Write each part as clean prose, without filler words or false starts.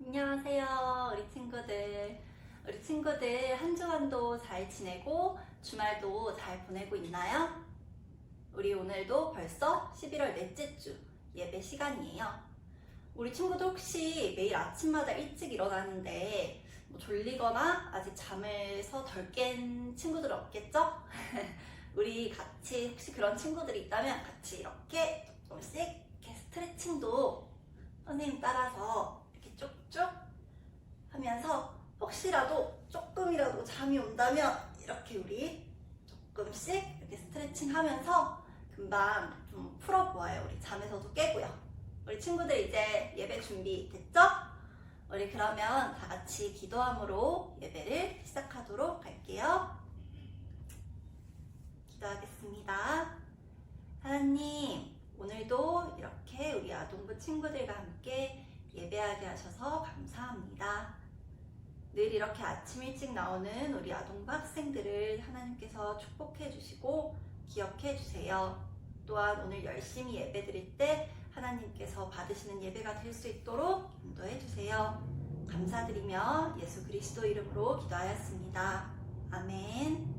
안녕하세요, 우리 친구들. 우리 친구들 한 주간도 잘 지내고 주말도 잘 보내고 있나요? 우리 오늘도 벌써 11월 넷째 주 예배 시간이에요. 우리 친구들 혹시 매일 아침마다 일찍 일어나는데 졸리거나 아직 잠에서 덜 깬 친구들 없겠죠? 우리 같이 혹시 그런 친구들이 있다면 같이 이렇게 조금씩 이렇게 스트레칭도 선생님 따라서 이렇게 쭉쭉 하면서 혹시라도 조금이라도 잠이 온다면 이렇게 우리 조금씩 이렇게 스트레칭 하면서 금방 좀 풀어보아요. 우리 잠에서도 깨고요. 우리 친구들 이제 예배 준비 됐죠? 우리 그러면 다 같이 기도함으로 예배를 시작하도록 할게요. 기도하겠습니다. 하나님, 오늘도 이렇게 우리 아동부 친구들과 함께 예배하게 하셔서 감사합니다. 늘 이렇게 아침 일찍 나오는 우리 아동부 학생들을 하나님께서 축복해 주시고 기억해 주세요. 또한 오늘 열심히 예배 드릴 때 하나님께서 받으시는 예배가 될 수 있도록 인도해 주세요. 감사드리며 예수 그리스도 이름으로 기도하였습니다. 아멘.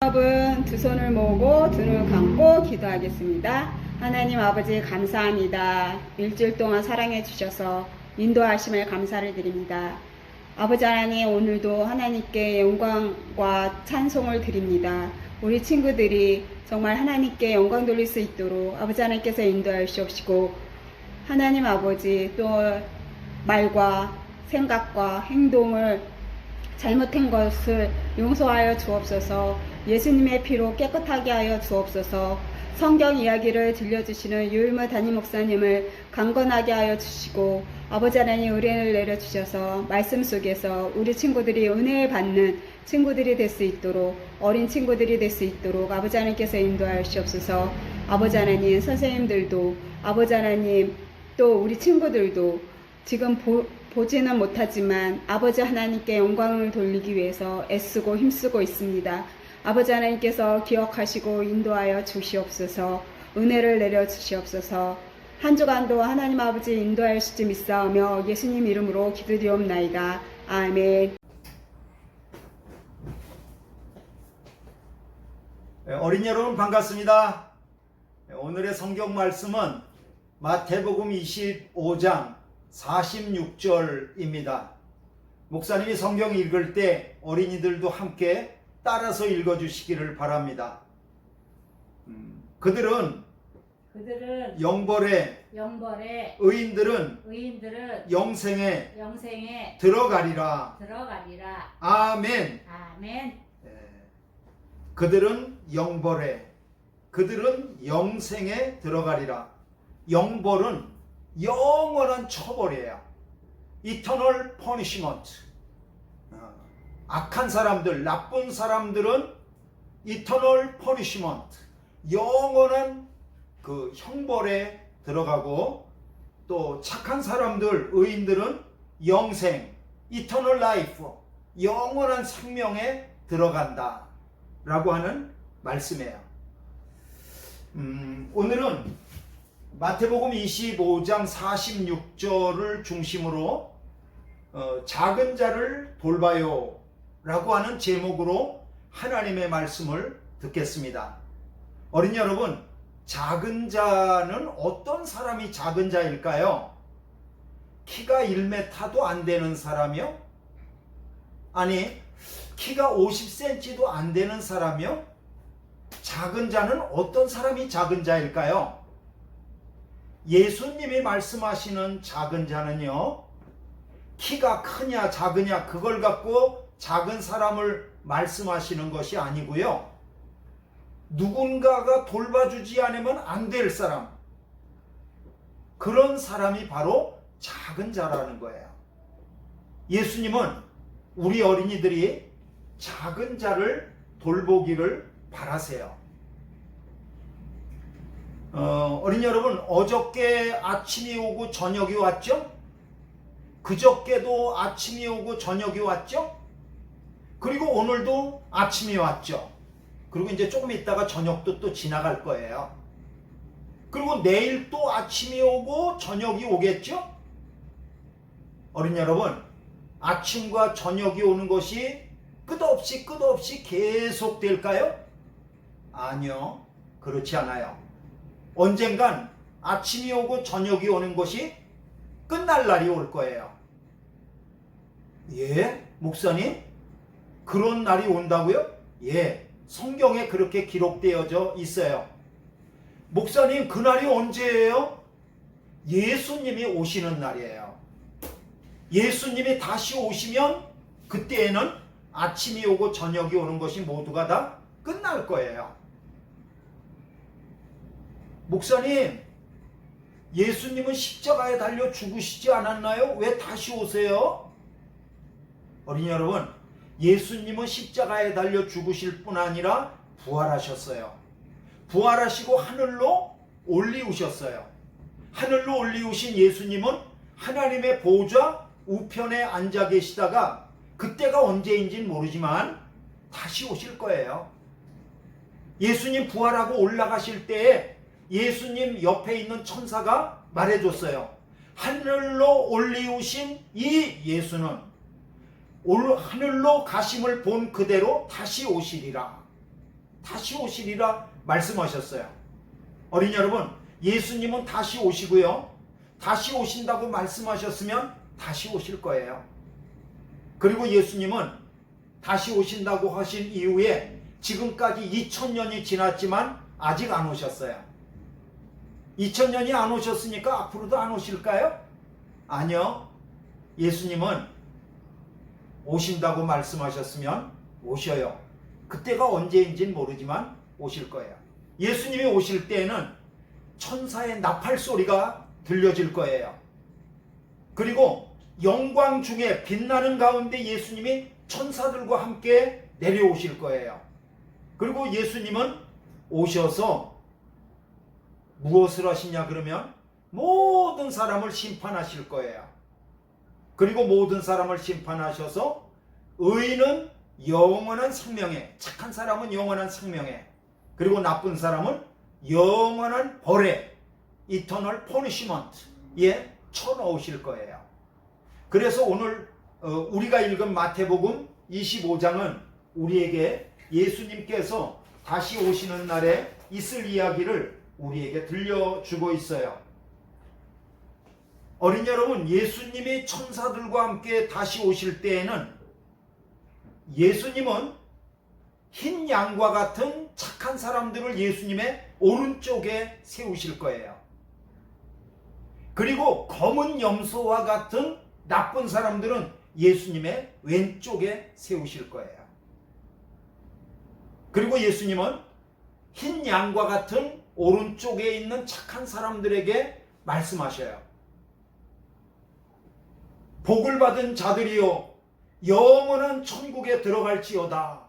여러분 두 손을 모으고 두 눈을 감고 기도하겠습니다. 하나님 아버지 감사합니다. 일주일 동안 사랑해 주셔서 인도하심을 감사를 드립니다. 아버지 하나님 오늘도 하나님께 영광과 찬송을 드립니다. 우리 친구들이 정말 하나님께 영광 돌릴 수 있도록 아버지 하나님께서 인도하여 주옵시고 하나님 아버지 또 말과 생각과 행동을 잘못한 것을 용서하여 주옵소서. 예수님의 피로 깨끗하게 하여 주옵소서. 성경 이야기를 들려주시는 유일무 담임 목사님을 강건하게 하여 주시고 아버지 하나님 은혜를 내려주셔서 말씀 속에서 우리 친구들이 은혜를 받는 친구들이 될 수 있도록 어린 친구들이 될 수 있도록 아버지 하나님께서 인도하여 주옵소서. 아버지 하나님 선생님들도 아버지 하나님 또 우리 친구들도 지금 보지는 못하지만 아버지 하나님께 영광을 돌리기 위해서 애쓰고 힘쓰고 있습니다. 아버지 하나님께서 기억하시고 인도하여 주시옵소서. 은혜를 내려 주시옵소서. 한 주간도 하나님 아버지 인도하여 주시 믿사오며 예수님 이름으로 기도드리옵나이다. 아멘. 어린이 여러분 반갑습니다. 오늘의 성경 말씀은 마태복음 25장 46절입니다. 목사님이 성경 읽을 때 어린이들도 함께 따라서 읽어주시기를 바랍니다. 그들은 영벌에 의인들은 영생에 들어가리라. 아멘. 그들은 영생에 들어가리라. 영벌은 영원한 처벌이에요. Eternal punishment. 악한 사람들, 나쁜 사람들은 Eternal punishment. 영원한 그 형벌에 들어가고 또 착한 사람들, 의인들은 영생, Eternal life. 영원한 생명에 들어간다. 라고 하는 말씀이에요. 오늘은 마태복음 25장 46절을 중심으로 작은 자를 돌봐요 라고 하는 제목으로 하나님의 말씀을 듣겠습니다. 어린이 여러분, 작은 자는 어떤 사람이 작은 자일까요? 키가 1m도 안 되는 사람이요? 아니, 키가 50cm도 안 되는 사람이요? 작은 자는 어떤 사람이 작은 자일까요? 예수님이 말씀하시는 작은 자는요, 키가 크냐 작으냐 그걸 갖고 작은 사람을 말씀하시는 것이 아니고요, 누군가가 돌봐주지 않으면 안 될 사람, 그런 사람이 바로 작은 자라는 거예요. 예수님은 우리 어린이들이 작은 자를 돌보기를 바라세요. 어린이 여러분, 어저께 아침이 오고 저녁이 왔죠? 그저께도 아침이 오고 저녁이 왔죠? 그리고 오늘도 아침이 왔죠? 그리고 이제 조금 있다가 저녁도 또 지나갈 거예요. 그리고 내일 또 아침이 오고 저녁이 오겠죠? 어린이 여러분, 아침과 저녁이 오는 것이 끝없이 계속 될까요? 아니요, 그렇지 않아요. 언젠간 아침이 오고 저녁이 오는 것이 끝날 날이 올 거예요. 예? 목사님? 그런 날이 온다고요? 예, 성경에 그렇게 기록되어져 있어요. 목사님, 그 날이 언제예요? 예수님이 오시는 날이에요. 예수님이 다시 오시면 그때에는 아침이 오고 저녁이 오는 것이 모두가 다 끝날 거예요. 목사님, 예수님은 십자가에 달려 죽으시지 않았나요? 왜 다시 오세요? 어린이 여러분, 예수님은 십자가에 달려 죽으실 뿐 아니라 부활하셨어요. 부활하시고 하늘로 올리우셨어요. 하늘로 올리우신 예수님은 하나님의 보좌 우편에 앉아 계시다가 그때가 언제인지는 모르지만 다시 오실 거예요. 예수님 부활하고 올라가실 때에 예수님 옆에 있는 천사가 말해줬어요. 하늘로 올리우신 이 예수는 하늘로 가심을 본 그대로 다시 오시리라. 다시 오시리라 말씀하셨어요. 어린이 여러분, 예수님은 다시 오시고요. 다시 오신다고 말씀하셨으면 다시 오실 거예요. 그리고 예수님은 다시 오신다고 하신 이후에 지금까지 2000년이 지났지만 아직 안 오셨어요. 2000년이 안 오셨으니까 앞으로도 안 오실까요? 아니요. 예수님은 오신다고 말씀하셨으면 오셔요. 그때가 언제인지는 모르지만 오실 거예요. 예수님이 오실 때에는 천사의 나팔 소리가 들려질 거예요. 그리고 영광 중에 빛나는 가운데 예수님이 천사들과 함께 내려오실 거예요. 그리고 예수님은 오셔서 무엇을 하시냐 그러면 모든 사람을 심판하실 거예요. 그리고 모든 사람을 심판하셔서 의인은 영원한 생명에, 착한 사람은 영원한 생명에, 그리고 나쁜 사람은 영원한 벌에, eternal punishment에 쳐넣으실 거예요. 그래서 오늘 우리가 읽은 마태복음 25장은 우리에게 예수님께서 다시 오시는 날에 있을 이야기를 우리에게 들려주고 있어요. 어린이 여러분, 예수님이 천사들과 함께 다시 오실 때에는 예수님은 흰 양과 같은 착한 사람들을 예수님의 오른쪽에 세우실 거예요. 그리고 검은 염소와 같은 나쁜 사람들은 예수님의 왼쪽에 세우실 거예요. 그리고 예수님은 흰 양과 같은 오른쪽에 있는 착한 사람들에게 말씀하셔요. 복을 받은 자들이요 영원한 천국에 들어갈지어다.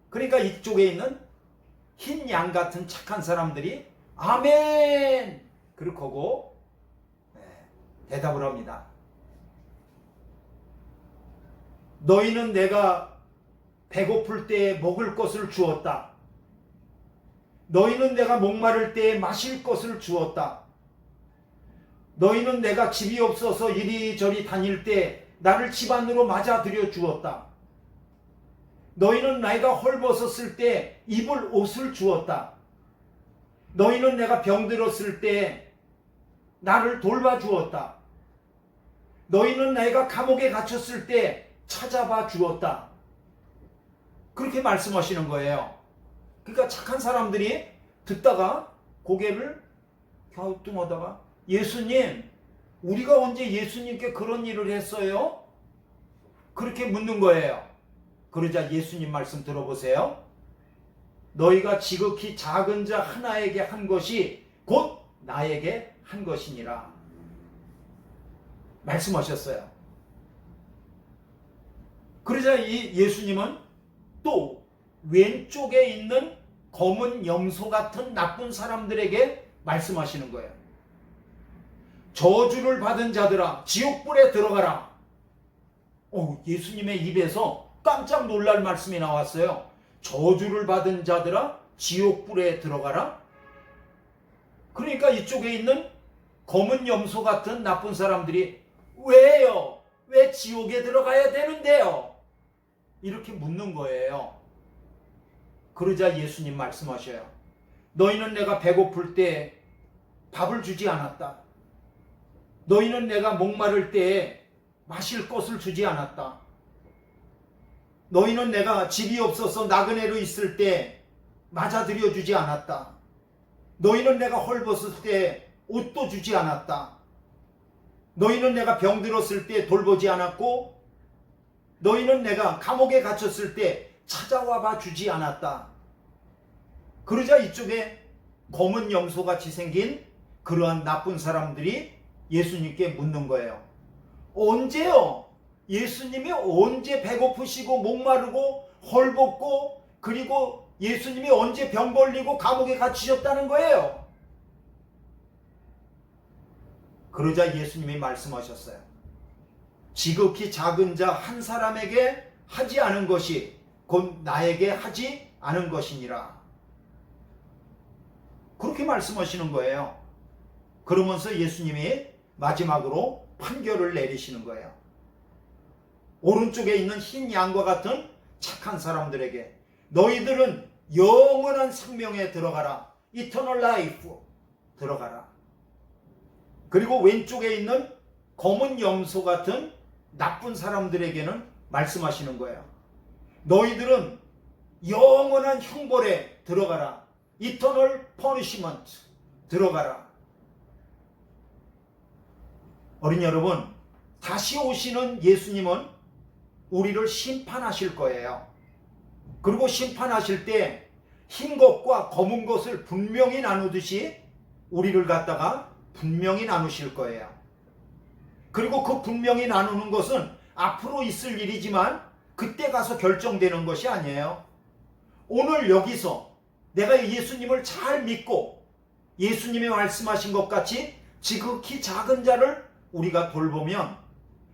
그러니까 이쪽에 있는 흰 양 같은 착한 사람들이 아멘 그렇게 하고 대답을 합니다. 너희는 내가 배고플 때에 먹을 것을 주었다. 너희는 내가 목마를 때에 마실 것을 주었다. 너희는 내가 집이 없어서 이리저리 다닐 때 나를 집 안으로 맞아들여 주었다. 너희는 내가 헐벗었을 때 입을 옷을 주었다. 너희는 내가 병들었을 때 나를 돌봐 주었다. 너희는 내가 감옥에 갇혔을 때 찾아봐 주었다. 그렇게 말씀하시는 거예요. 그러니까 착한 사람들이 듣다가 고개를 갸우뚱하다가 예수님, 우리가 언제 예수님께 그런 일을 했어요? 그렇게 묻는 거예요. 그러자 예수님 말씀 들어보세요. 너희가 지극히 작은 자 하나에게 한 것이 곧 나에게 한 것이니라 말씀하셨어요. 그러자 이 예수님은 또 왼쪽에 있는 검은 염소 같은 나쁜 사람들에게 말씀하시는 거예요. 저주를 받은 자들아 지옥불에 들어가라. 예수님의 입에서 깜짝 놀랄 말씀이 나왔어요. 저주를 받은 자들아 지옥불에 들어가라. 그러니까 이쪽에 있는 검은 염소 같은 나쁜 사람들이 왜요? 왜 지옥에 들어가야 되는데요? 이렇게 묻는 거예요. 그러자 예수님 말씀하셔요. 너희는 내가 배고플 때 밥을 주지 않았다. 너희는 내가 목마를 때에 마실 것을 주지 않았다. 너희는 내가 집이 없어서 나그네로 있을 때 맞아들여 주지 않았다. 너희는 내가 헐벗을 때 옷도 주지 않았다. 너희는 내가 병들었을 때 돌보지 않았고 너희는 내가 감옥에 갇혔을 때 찾아와봐 주지 않았다. 그러자 이쪽에 검은 염소같이 생긴 그러한 나쁜 사람들이 예수님께 묻는 거예요. 언제요? 예수님이 언제 배고프시고 목마르고 헐벗고 그리고 예수님이 언제 병 걸리고 감옥에 갇히셨다는 거예요? 그러자 예수님이 말씀하셨어요. 지극히 작은 자 한 사람에게 하지 않은 것이 곧 나에게 하지 않은 것이니라. 그렇게 말씀하시는 거예요. 그러면서 예수님이 마지막으로 판결을 내리시는 거예요. 오른쪽에 있는 흰 양과 같은 착한 사람들에게 너희들은 영원한 생명에 들어가라. Eternal life 들어가라. 그리고 왼쪽에 있는 검은 염소 같은 나쁜 사람들에게는 말씀하시는 거예요. 너희들은 영원한 형벌에 들어가라. Eternal punishment 들어가라. 어린이 여러분, 다시 오시는 예수님은 우리를 심판하실 거예요. 그리고 심판하실 때 흰 것과 검은 것을 분명히 나누듯이 우리를 갖다가 분명히 나누실 거예요. 그리고 그 분명히 나누는 것은 앞으로 있을 일이지만 그때 가서 결정되는 것이 아니에요. 오늘 여기서 내가 예수님을 잘 믿고 예수님이 말씀하신 것 같이 지극히 작은 자를 우리가 돌보면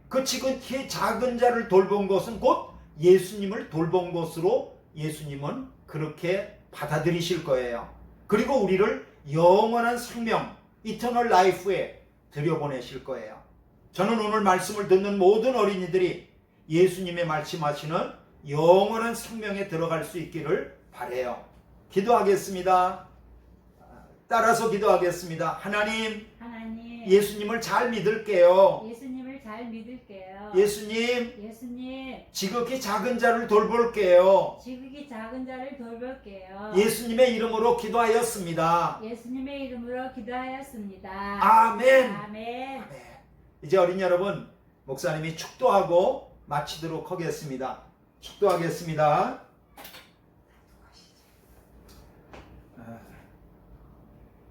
그 지극히 작은 자를 돌본 것은 곧 예수님을 돌본 것으로 예수님은 그렇게 받아들이실 거예요. 그리고 우리를 영원한 생명, Eternal Life에 들여보내실 거예요. 저는 오늘 말씀을 듣는 모든 어린이들이 예수님의 말씀하시는 영원한 생명에 들어갈 수 있기를 바라요. 기도하겠습니다. 따라서 기도하겠습니다. 하나님, 예수님을 잘 믿을게요. 예수님을 잘 믿을게요. 예수님, 지극히 작은 자를 돌볼게요. 지극히 작은 자를 돌볼게요. 예수님의 이름으로 기도하였습니다. 예수님의 이름으로 기도하였습니다. 아멘. 아멘. 이제 어린이 여러분, 목사님이 축도하고 마치도록 하겠습니다. 축도하겠습니다.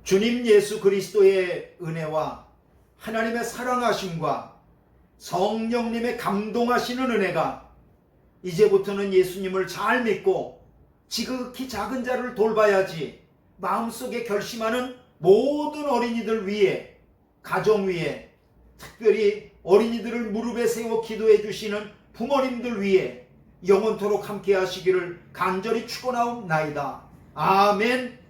주님 예수 그리스도의 은혜와 하나님의 사랑하심과 성령님의 감동하시는 은혜가 이제부터는 예수님을 잘 믿고 지극히 작은 자를 돌봐야지 마음속에 결심하는 모든 어린이들 위해, 가정 위해, 특별히 어린이들을 무릎에 세워 기도해 주시는 부모님들 위해 영원토록 함께 하시기를 간절히 축원하옵나이다. 아멘.